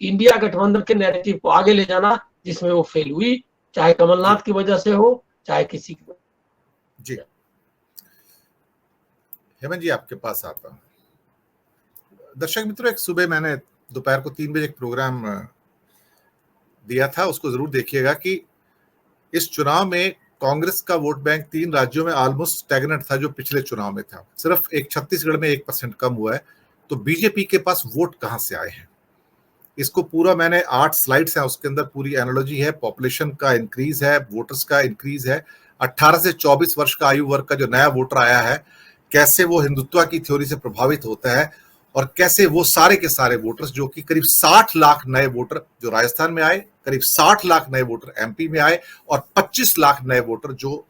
India गठबंधन के narrative को आगे ले जाना, जिसमें वो फेल हुई, चाहे कमलनाथ की वजह से हो, चाहे किसी की। जी हेमंत जी, आपके पास आता हूं। दर्शक मित्रों, एक सुबह मैंने दोपहर को 3 बजे एक प्रोग्राम दिया था, उसको जरूर देखिएगा कि इस चुनाव में कांग्रेस का वोट बैंक 3 राज्यों में ऑलमोस्ट स्टैग्नेंट था, जो पिछले चुनाव में था। सिर्फ एक छत्तीसगढ़ में 1% कम हुआ है। तो बीजेपी के पास वोट कहां से आए हैं, इसको पूरा मैंने 8 स्लाइड्स है, उसके अंदर पूरी एनालॉजी है। पॉपुलेशन का इंक्रीज है, वोटर्स का इंक्रीज है, 18 से 24 वर्ष का आयु वर्ग का जो नया वोटर आया है, कैसे वो हिंदुत्व की थ्योरी से प्रभावित होता है, और कैसे वो सारे के सारे वोटर्स, जो कि करीब 60 लाख नए वोटर जो राजस्थान में आए, करीब 60 लाख नए वोटर एमपी में आए, और 25 लाख नए वोटर जो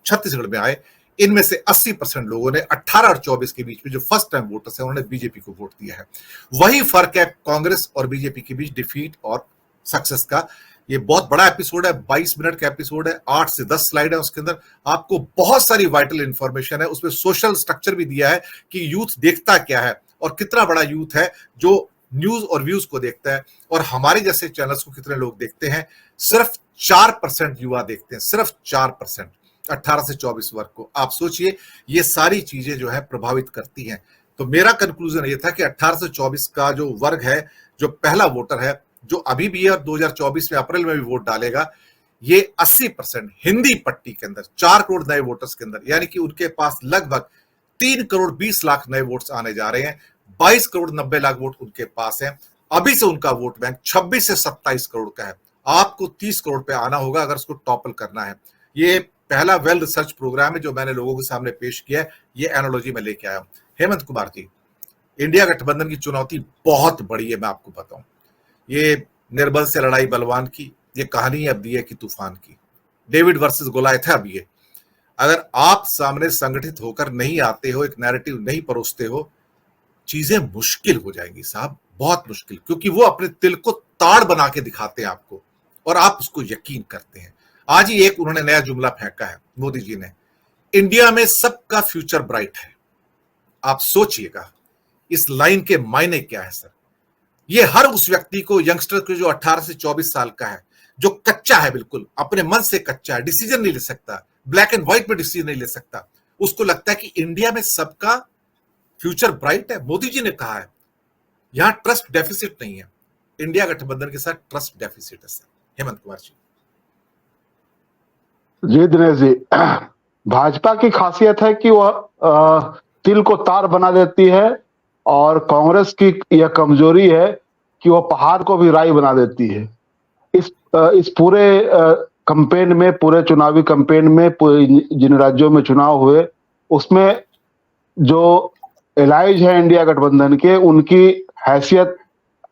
छत्तीसगढ़ में आए, इनमें से 80% लोगों ने 18 और 24 के बीच में जो फर्स्ट टाइम वोटर्स हैं, उन्होंने बीजेपी को वोट दिया है। वही फर्क है कांग्रेस और बीजेपी के बीच डिफीट और सक्सेस का। ये बहुत बड़ा एपिसोड है, 22 मिनट का एपिसोड है, 8 से 10 स्लाइड है, उसके अंदर आपको बहुत सारी वाइटल इंफॉर्मेशन है। उसमें सोशल स्ट्रक्चर भी दिया है कि यूथ देखता क्या है और कितना बड़ा यूथ है जो न्यूज और व्यूज को देखता है, और हमारे जैसे चैनल्स को कितने लोग देखते हैं। सिर्फ 4% युवा देखते हैं, सिर्फ 4%, 18 से 24 वर्ग को। आप सोचिए, ये सारी चीजें जो है प्रभावित करती हैं। तो मेरा कंक्लूजन ये था कि 18 से 24 का जो वर्ग है, जो पहला वोटर है, जो अभी भी है और 2024 में अप्रैल में भी वोट डालेगा, ये 80% हिंदी पट्टी के अंदर 4 करोड़ नए वोटर्स के अंदर, यानी कि उनके पास लगभग 3 करोड़ 20 लाख नए वोट्स आने जा रहे हैं। 22 करोड़ 90 लाख वोट उनके पास है। अभी से उनका वोट बैंक 26 से 27 करोड़ का है। आपको 30 करोड़ पे आना होगा अगर उसको टॉपल करना है। ये पहला वेल रिसर्च प्रोग्राम है जो मैंने लोगों के सामने पेश किया है। ये एनालॉजी में लेके आया हूं। हेमंत कुमार जी, इंडिया गठबंधन की चुनौती बहुत बड़ी है, मैं आपको बताऊं। ये निर्बल से लड़ाई बलवान की ये कहानी अब दी है कि तूफान की, डेविड वर्सेस गोलायथ है अब ये। अगर आप सामने संगठित होकर नहीं आते हो, एक नैरेटिव नहीं परोसते हो, चीजें मुश्किल हो जाएंगी साहब, बहुत मुश्किल, क्योंकि वो अपने तिल को ताड़ बना के दिखाते हैं आपको और आप उसको यकीन करते हैं। आज ही एक उन्होंने नया जुमला फेंका है मोदी जी ने, इंडिया में सबका फ्यूचर ब्राइट है। आप सोचिएगा इस लाइन के मायने क्या है सर। ये हर उस व्यक्ति को, यंगस्टर को जो 18 से 24 साल का है, जो कच्चा है, बिल्कुल अपने मन से कच्चा है, डिसीजन नहीं ले सकता, ब्लैक एंड व्हाइट में डिसीजन नहीं ले सकता, उसको लगता है कि इंडिया में सबका फ्यूचर ब्राइट है। मोदी जी ने कहा है यहां ट्रस्ट डेफिसिट नहीं है, इंडिया गठबंधन के साथ ट्रस्ट डेफिसिट है सर। हेमंत कुमार जी। जी दिनेश जी, भाजपा की खासियत है कि वह तिल को तार बना देती है, और कांग्रेस की यह कमजोरी है कि वह पहाड़ को भी राई बना देती है। इस पूरे कैंपेन में, पूरे चुनावी कैंपेन में, जिन राज्यों में चुनाव हुए, उसमें जो एलाइज है इंडिया गठबंधन के, उनकी हैसियत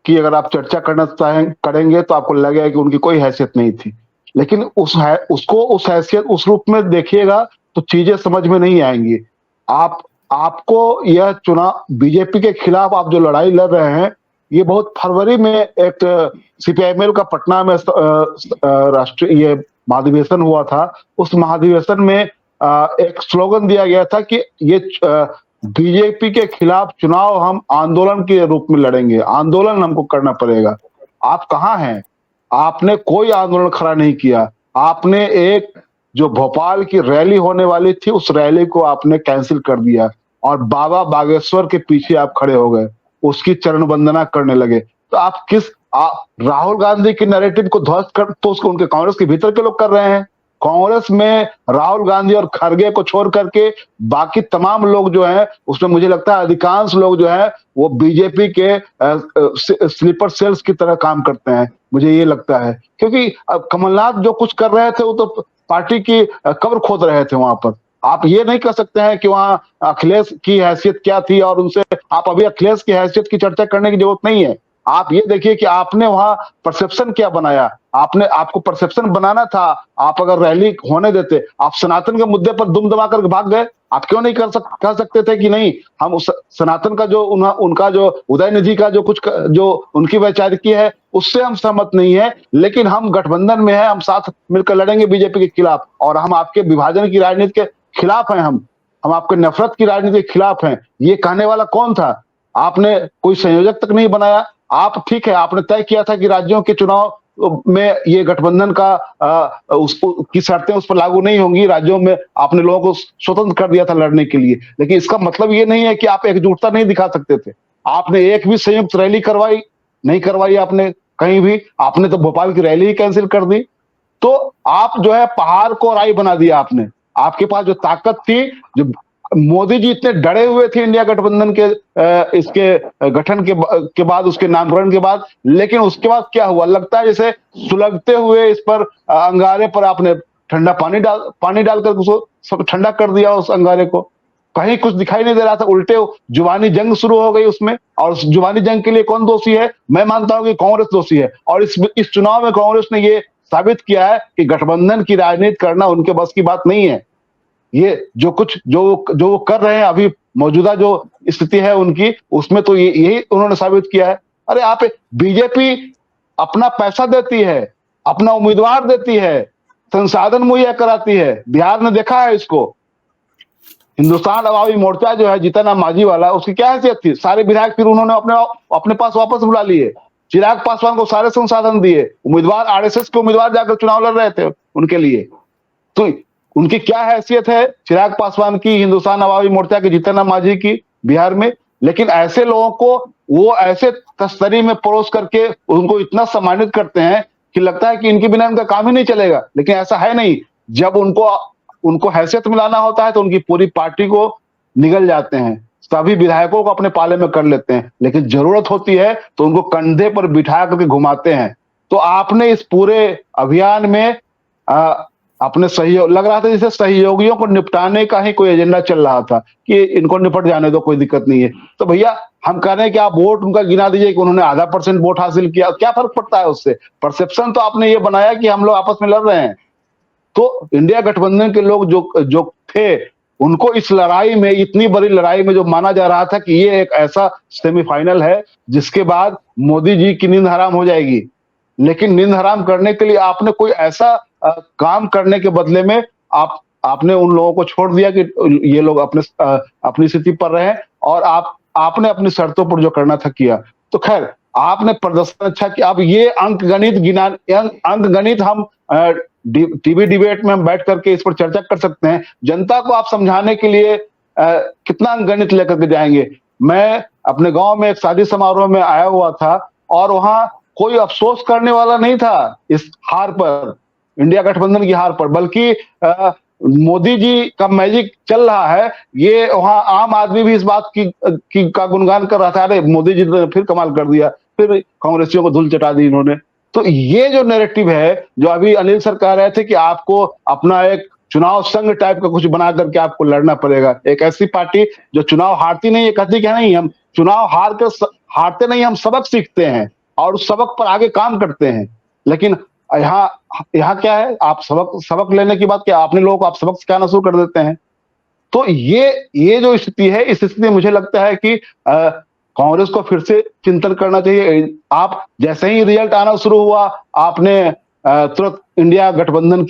की अगर आप चर्चा करेंगे तो आपको लगेगा कि उनकी कोई हैसियत नहीं थी। लेकिन उसको उस हैसियत, उस रूप में देखिएगा तो चीजें समझ में नहीं आएंगी। आपको यह चुनाव, बीजेपी के खिलाफ आप जो लड़ाई लड़ रहे हैं, ये बहुत फरवरी में एक सीपीआईएमएल का पटना में राष्ट्रीय ये महाधिवेशन हुआ था। उस महाधिवेशन में एक स्लोगन दिया गया था कि ये बीजेपी के खिलाफ चुनाव हम आंदोलन के रूप में लड़ेंगे, आंदोलन हमको करना पड़ेगा। आप कहाँ हैं? आपने कोई आंदोलन खड़ा नहीं किया। आपने एक जो भोपाल की रैली होने वाली थी, उस रैली को आपने कैंसिल कर दिया और बाबा बागेश्वर के पीछे आप खड़े हो गए, उसकी चरण वंदना करने लगे। तो आप राहुल गांधी की नैरेटिव को ध्वस्त कर तो उसको उनके कांग्रेस के भीतर के लोग कर रहे हैं। कांग्रेस में राहुल गांधी और खड़गे को छोड़ करके बाकी तमाम लोग जो हैं, उसमें मुझे लगता है अधिकांश लोग जो हैं वो बीजेपी के स्लीपर सेल्स की तरह काम करते हैं, मुझे ये लगता है। क्योंकि कमलनाथ जो कुछ कर रहे थे वो तो पार्टी की कब्र खोद रहे थे वहां पर। आप ये नहीं कह सकते हैं कि वहां अखिलेश की हैसियत क्या थी, और उनसे आप अभी अखिलेश की हैसियत की चर्चा करने की जरूरत नहीं है। आप ये देखिए कि आपने वहां परसेप्शन क्या बनाया। आपको परसेप्शन बनाना था, आप अगर रैली होने देते, आप सनातन के मुद्दे पर दुम दबा कर भाग गए। आप क्यों नहीं कह सकते थे कि नहीं, हम उस सनातन का जो उनका जो उदयनिधि का जो कुछ जो उनकी वैचारिकी है उससे हम सहमत नहीं है, लेकिन हम गठबंधन में है, हम साथ मिलकर लड़ेंगे बीजेपी के खिलाफ, और हम आपके विभाजन की राजनीति के खिलाफ हैं, हम आपके नफरत की राजनीति के खिलाफ हैं। ये कहने वाला कौन था? आपने कोई संयोजक तक नहीं बनाया। आप ठीक है, आपने तय किया था कि राज्यों के चुनाव में ये गठबंधन का की शर्तें उस पर लागू नहीं होंगी, राज्यों में आपने लोगों को स्वतंत्र कर दिया था लड़ने के लिए, लेकिन इसका मतलब ये नहीं है कि आप एकजुटता नहीं दिखा सकते थे। आपने एक भी संयुक्त रैली करवाई नहीं करवाई, आपने कहीं भी, आपने तो भोपाल की रैली ही कैंसिल कर दी। तो आप जो है पहाड़ को राई बना दिया आपने। आपके पास जो ताकत थी, जो मोदी जी इतने डरे हुए थे इंडिया गठबंधन के इसके गठन के बाद, उसके नामकरण के बाद, लेकिन उसके बाद क्या हुआ, लगता है जैसे सुलगते हुए इस पर अंगारे पर आपने ठंडा पानी डालकर उसको सब ठंडा कर दिया उस अंगारे को। कहीं कुछ दिखाई नहीं दे रहा था, उल्टे जुबानी जंग शुरू हो गई उसमें। और उस जुबानी जंग के लिए कौन दोषी है? मैं मानता हूं कि कांग्रेस दोषी है। और इस चुनाव में कांग्रेस ने ये साबित किया है कि गठबंधन की राजनीति करना उनके बस की बात नहीं है। ये जो वो कर रहे हैं अभी, मौजूदा जो स्थिति है उनकी, उसमें तो यही उन्होंने साबित किया है। अरे आप, बीजेपी अपना पैसा देती है, अपना उम्मीदवार देती है, संसाधन मुहैया कराती है। बिहार ने देखा है इसको। हिंदुस्तान अवामी मोर्चा जो है जीतन राम मांझी वाला, उसकी क्या हैसियत थी? सारे विधायक फिर उन्होंने अपने पास वापस बुला लिए। चिराग पासवान को सारे संसाधन दिए, उम्मीदवार आरएसएस के उम्मीदवार जाकर चुनाव लड़ रहे थे उनके लिए। तो उनकी क्या हैसियत है चिराग पासवान की, हिंदुस्तान अवामी मोर्चा के जीतन राम मांझी की बिहार में? लेकिन ऐसे लोगों को वो ऐसे तस्तरी में परोस करके उनको इतना सम्मानित करते हैं कि लगता है कि इनके बिना इनका काम ही नहीं चलेगा। लेकिन ऐसा है नहीं। जब उनको हैसियत मिलाना होता है तो उनकी पूरी पार्टी को निगल जाते हैं, सभी विधायकों को अपने पाले में कर लेते हैं। लेकिन जरूरत होती है तो उनको कंधे पर बिठा करके घुमाते हैं। तो आपने इस पूरे अभियान में अपने सहयोग, लग रहा था जैसे सहयोगियों को निपटाने का ही कोई एजेंडा चल रहा था कि इनको निपट जाने दो, कोई दिक्कत नहीं है। तो भैया हम कह रहे हैं कि आप वोट उनका गिना दीजिए कि उन्होंने 0.5% वोट हासिल किया, क्या फर्क पड़ता है उससे? परसेप्शन तो आपने ये बनाया कि हम लोग आपस में लड़ रहे हैं। तो इंडिया गठबंधन के लोग जो थे, उनको इस लड़ाई में, इतनी बड़ी लड़ाई में, जो माना जा रहा था कि ये एक ऐसा सेमीफाइनल है जिसके बाद मोदी जी की नींद हराम हो जाएगी, लेकिन नींद हराम करने के लिए आपने कोई ऐसा काम करने के बदले में आपने उन लोगों को छोड़ दिया कि ये लोग अपनी स्थिति पर रहे, और आपने अपनी शर्तों पर जो करना था किया। तो खैर, आपने प्रदर्शन अच्छा किया। अब ये अंकगणित हम टीवी डिबेट में हम बैठ करके इस पर चर्चा कर सकते हैं। जनता को आप समझाने के लिए कितना अंकगणित लेकर के जाएंगे? मैं अपने गांव में एक शादी समारोह में आया हुआ था और वहां कोई अफसोस करने वाला नहीं था इस हार पर, इंडिया गठबंधन की हार पर, बल्कि मोदी जी का मैजिक चल रहा है। ये वहां आम आदमी भी इस बात का गुणगान कर रहा था, अरे मोदी जी ने फिर कमाल कर दिया, फिर कांग्रेसियों को धूल चटा दी इन्होंने। तो ये जो नैरेटिव है, जो अभी अनिल सर कह रहे थे कि आपको अपना एक चुनाव संघ टाइप का कुछ बना करके आपको लड़ना पड़ेगा, एक ऐसी पार्टी जो चुनाव हारती नहीं है, कहती क्या नहीं, हम चुनाव हारते नहीं, हम सबक सीखते हैं और उस सबक पर आगे काम करते हैं। लेकिन यहाँ क्या है, आप सबक लेने की बात क्या, आपने लोगों को आप सबक सिखाना शुरू कर देते हैं। तो ये जो स्थिति है, इस स्थिति में मुझे लगता है कि कांग्रेस को फिर से चिंतन करना चाहिए। आप जैसे ही रिजल्ट आना शुरू हुआ, आपने तुरंत इंडिया गठबंधन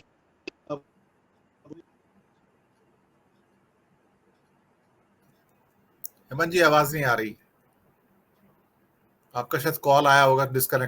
हेमंत जी, आवाज नहीं आ रही। आपका शायद कॉल आया होगा, डिस्कनेक्ट